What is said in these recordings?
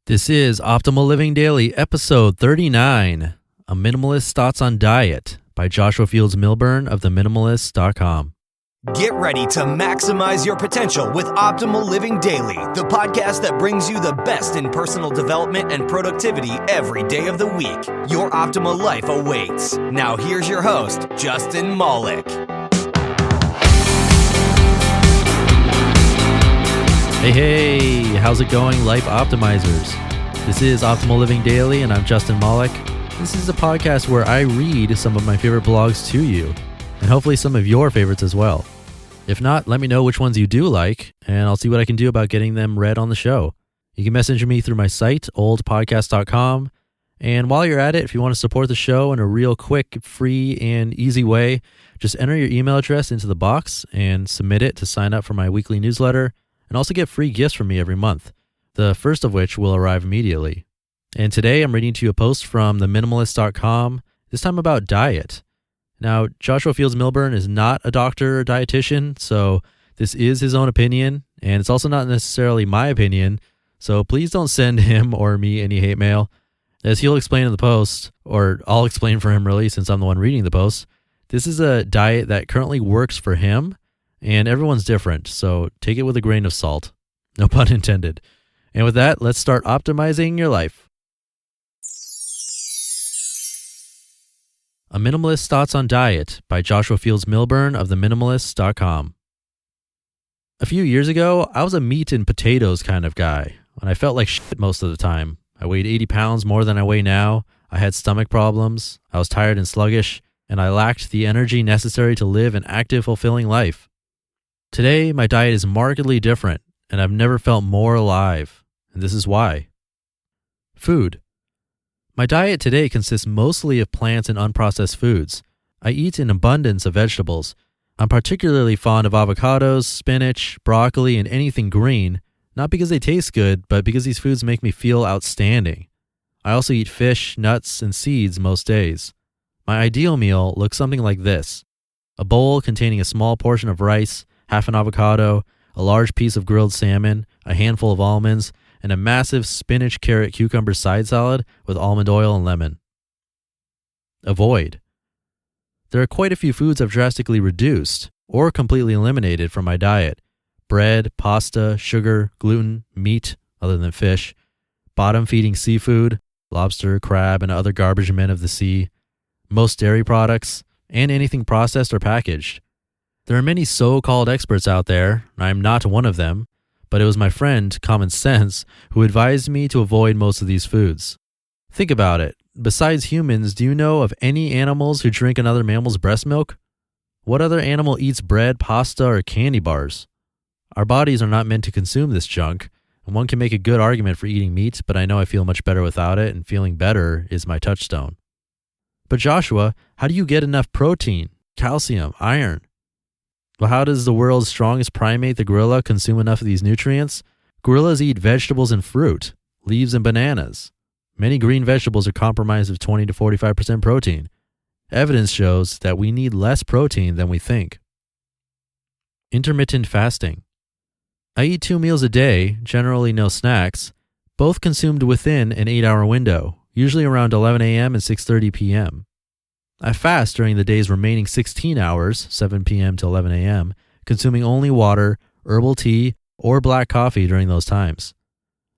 This is Optimal Living Daily, episode 39, A Minimalist's Thoughts on Diet by Joshua Fields Millburn of Minimalists.com. Get ready to maximize your potential with Optimal Living Daily, the podcast that brings you the best in personal development and productivity every day of the week. Your optimal life awaits. Now here's your host, Justin Malik. Hey, how's it going, Life Optimizers? This is Optimal Living Daily, and I'm Justin Malik. This is a podcast where I read some of my favorite blogs to you, and hopefully some of your favorites as well. If not, let me know which ones you do like, and I'll see what I can do about getting them read on the show. You can message me through my site, oldpodcast.com, and while you're at it, if you want to support the show in a real quick, free, and easy way, just enter your email address into the box and submit it to sign up for my weekly newsletter, and also get free gifts from me every month, the first of which will arrive immediately. And today I'm reading to you a post from Minimalist.com, this time about diet. Now, Joshua Fields Millburn is not a doctor or dietitian, so this is his own opinion, and it's also not necessarily my opinion, so please don't send him or me any hate mail. As he'll explain in the post, or I'll explain for him really since I'm the one reading the post, this is a diet that currently works for him, and everyone's different, so take it with a grain of salt. No pun intended. And with that, let's start optimizing your life. A Minimalist's Thoughts on Diet by Joshua Fields Millburn of Minimalists.com. A few years ago, I was a meat and potatoes kind of guy, and I felt like shit most of the time. I weighed 80 pounds more than I weigh now, I had stomach problems, I was tired and sluggish, and I lacked the energy necessary to live an active, fulfilling life. Today, my diet is markedly different, and I've never felt more alive, and this is why. Food. My diet today consists mostly of plants and unprocessed foods. I eat an abundance of vegetables. I'm particularly fond of avocados, spinach, broccoli, and anything green, not because they taste good, but because these foods make me feel outstanding. I also eat fish, nuts, and seeds most days. My ideal meal looks something like this: a bowl containing a small portion of rice, half an avocado, a large piece of grilled salmon, a handful of almonds, and a massive spinach, carrot, cucumber side salad with almond oil and lemon. Avoid. There are quite a few foods I've drastically reduced or completely eliminated from my diet: bread, pasta, sugar, gluten, meat, other than fish, bottom-feeding seafood, lobster, crab, and other garbage men of the sea, most dairy products, and anything processed or packaged. There are many so-called experts out there, I am not one of them, but it was my friend, Common Sense, who advised me to avoid most of these foods. Think about it. Besides humans, do you know of any animals who drink another mammal's breast milk? What other animal eats bread, pasta, or candy bars? Our bodies are not meant to consume this junk, and one can make a good argument for eating meat, but I know I feel much better without it, and feeling better is my touchstone. But Joshua, how do you get enough protein, calcium, iron? Well, how does the world's strongest primate, the gorilla, consume enough of these nutrients? Gorillas eat vegetables and fruit, leaves and bananas. Many green vegetables are comprised of 20 to 45% protein. Evidence shows that we need less protein than we think. Intermittent fasting. I eat 2 meals a day, generally no snacks, both consumed within an 8-hour window, usually around 11 a.m. and 6:30 p.m. I fast during the day's remaining 16 hours, 7 p.m. to 11 a.m., consuming only water, herbal tea, or black coffee during those times.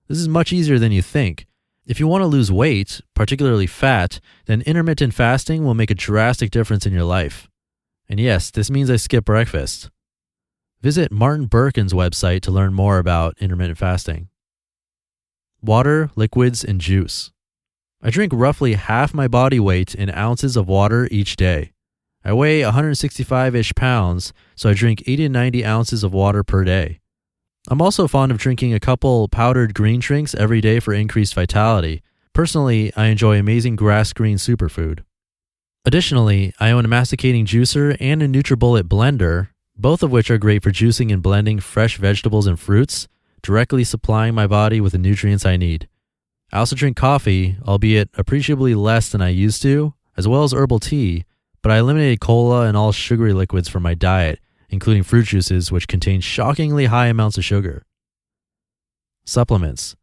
This is much easier than you think. If you want to lose weight, particularly fat, then intermittent fasting will make a drastic difference in your life. And yes, this means I skip breakfast. Visit Martin Birkin's website to learn more about intermittent fasting. Water, liquids, and juice. I drink roughly half my body weight in ounces of water each day. I weigh 165-ish pounds, so I drink 80 to 90 ounces of water per day. I'm also fond of drinking a couple powdered green drinks every day for increased vitality. Personally, I enjoy amazing grass green superfood. Additionally, I own a masticating juicer and a NutriBullet blender, both of which are great for juicing and blending fresh vegetables and fruits, directly supplying my body with the nutrients I need. I also drink coffee, albeit appreciably less than I used to, as well as herbal tea, but I eliminated cola and all sugary liquids from my diet, including fruit juices, which contain shockingly high amounts of sugar. Supplements.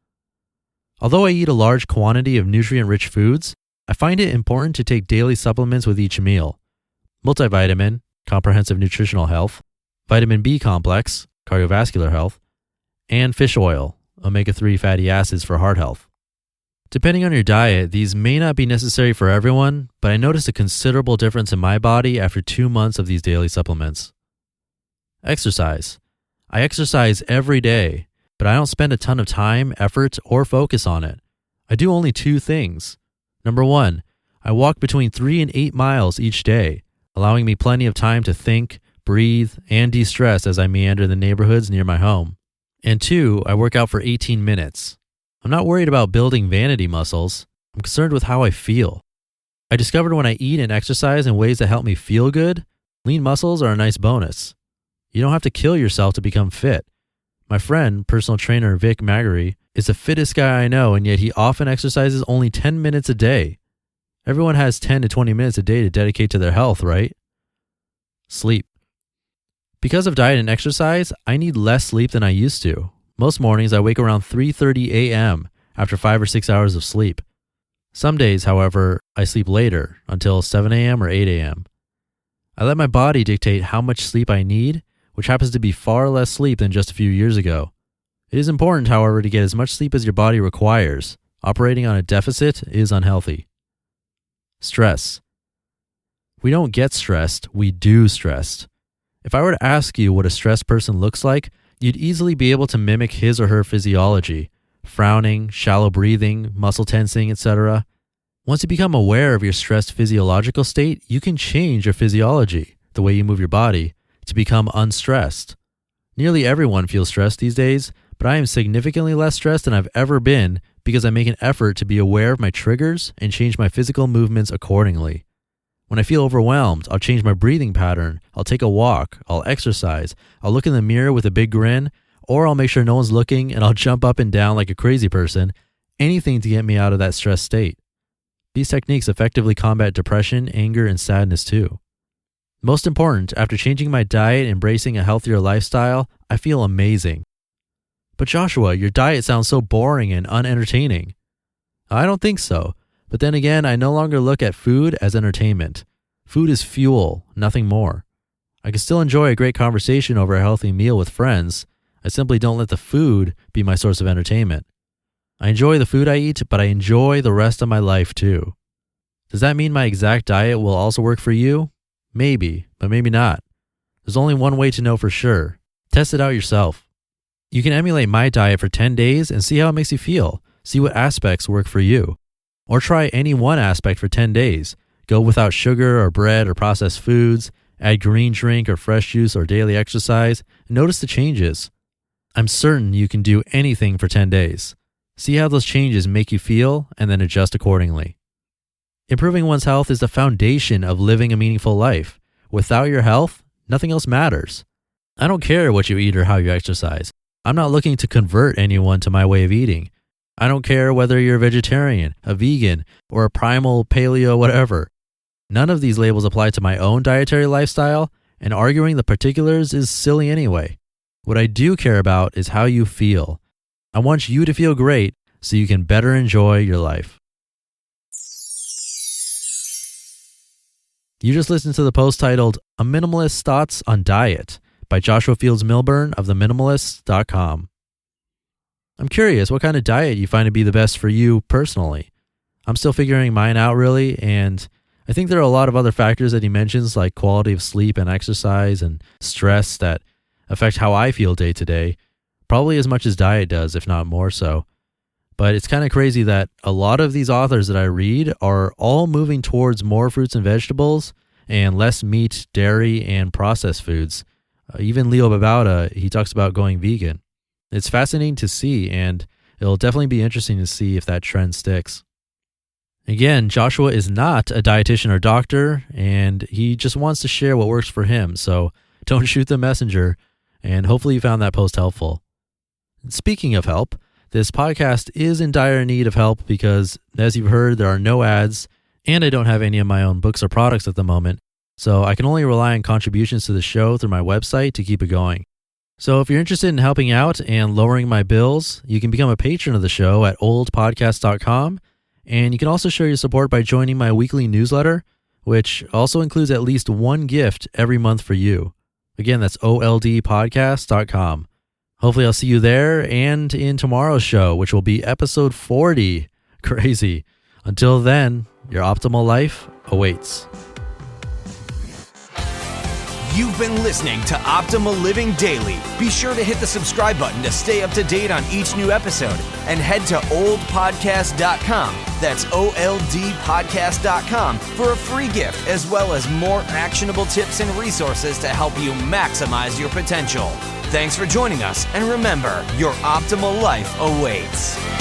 Although I eat a large quantity of nutrient-rich foods, I find it important to take daily supplements with each meal. Multivitamin, comprehensive nutritional health, vitamin B complex, cardiovascular health, and fish oil, omega-3 fatty acids for heart health. Depending on your diet, these may not be necessary for everyone, but I noticed a considerable difference in my body after 2 months of these daily supplements. Exercise. I exercise every day, but I don't spend a ton of time, effort, or focus on it. I do only 2 things. Number 1, I walk between 3 and 8 miles each day, allowing me plenty of time to think, breathe, and de-stress as I meander the neighborhoods near my home. And 2, I work out for 18 minutes. I'm not worried about building vanity muscles. I'm concerned with how I feel. I discovered when I eat and exercise in ways that help me feel good, lean muscles are a nice bonus. You don't have to kill yourself to become fit. My friend, personal trainer Vic Magary, is the fittest guy I know, and yet he often exercises only 10 minutes a day. Everyone has 10 to 20 minutes a day to dedicate to their health, right? Sleep. Because of diet and exercise, I need less sleep than I used to. Most mornings I wake around 3:30 a.m. after 5 or 6 hours of sleep. Some days, however, I sleep later until 7 a.m. or 8 a.m. I let my body dictate how much sleep I need, which happens to be far less sleep than just a few years ago. It is important, however, to get as much sleep as your body requires. Operating on a deficit is unhealthy. Stress. We don't get stressed, we do stressed. If I were to ask you what a stressed person looks like, you'd easily be able to mimic his or her physiology: frowning, shallow breathing, muscle tensing, etc. Once you become aware of your stressed physiological state, you can change your physiology, the way you move your body, to become unstressed. Nearly everyone feels stressed these days, but I am significantly less stressed than I've ever been because I make an effort to be aware of my triggers and change my physical movements accordingly. When I feel overwhelmed, I'll change my breathing pattern, I'll take a walk, I'll exercise, I'll look in the mirror with a big grin, or I'll make sure no one's looking and I'll jump up and down like a crazy person, anything to get me out of that stressed state. These techniques effectively combat depression, anger, and sadness too. Most important, after changing my diet and embracing a healthier lifestyle, I feel amazing. But Joshua, your diet sounds so boring and unentertaining. I don't think so. But then again, I no longer look at food as entertainment. Food is fuel, nothing more. I can still enjoy a great conversation over a healthy meal with friends. I simply don't let the food be my source of entertainment. I enjoy the food I eat, but I enjoy the rest of my life too. Does that mean my exact diet will also work for you? Maybe, but maybe not. There's only one way to know for sure. Test it out yourself. You can emulate my diet for 10 days and see how it makes you feel. See what aspects work for you. Or try any one aspect for 10 days. Go without sugar or bread or processed foods, add green drink or fresh juice or daily exercise, and notice the changes. I'm certain you can do anything for 10 days. See how those changes make you feel and then adjust accordingly. Improving one's health is the foundation of living a meaningful life. Without your health, nothing else matters. I don't care what you eat or how you exercise. I'm not looking to convert anyone to my way of eating. I don't care whether you're a vegetarian, a vegan, or a primal, paleo, whatever. None of these labels apply to my own dietary lifestyle, and arguing the particulars is silly anyway. What I do care about is how you feel. I want you to feel great so you can better enjoy your life. You just listened to the post titled "A Minimalist's Thoughts on Diet" by Joshua Fields Millburn of the Minimalists.com. I'm curious what kind of diet you find to be the best for you personally. I'm still figuring mine out really, and I think there are a lot of other factors that he mentions like quality of sleep and exercise and stress that affect how I feel day to day, probably as much as diet does, if not more so. But it's kind of crazy that a lot of these authors that I read are all moving towards more fruits and vegetables and less meat, dairy, and processed foods. Even Leo Babauta, he talks about going vegan. It's fascinating to see, and it'll definitely be interesting to see if that trend sticks. Again, Joshua is not a dietitian or doctor, and he just wants to share what works for him, so don't shoot the messenger, and hopefully you found that post helpful. Speaking of help, this podcast is in dire need of help because, as you've heard, there are no ads, and I don't have any of my own books or products at the moment, so I can only rely on contributions to the show through my website to keep it going. So if you're interested in helping out and lowering my bills, you can become a patron of the show at oldpodcast.com. And you can also show your support by joining my weekly newsletter, which also includes at least one gift every month for you. Again, that's oldpodcast.com. Hopefully I'll see you there and in tomorrow's show, which will be episode 40. Crazy. Until then, your optimal life awaits. You've been listening to Optimal Living Daily. Be sure to hit the subscribe button to stay up to date on each new episode and head to oldpodcast.com. That's oldpodcast.com for a free gift as well as more actionable tips and resources to help you maximize your potential. Thanks for joining us, and remember, your optimal life awaits.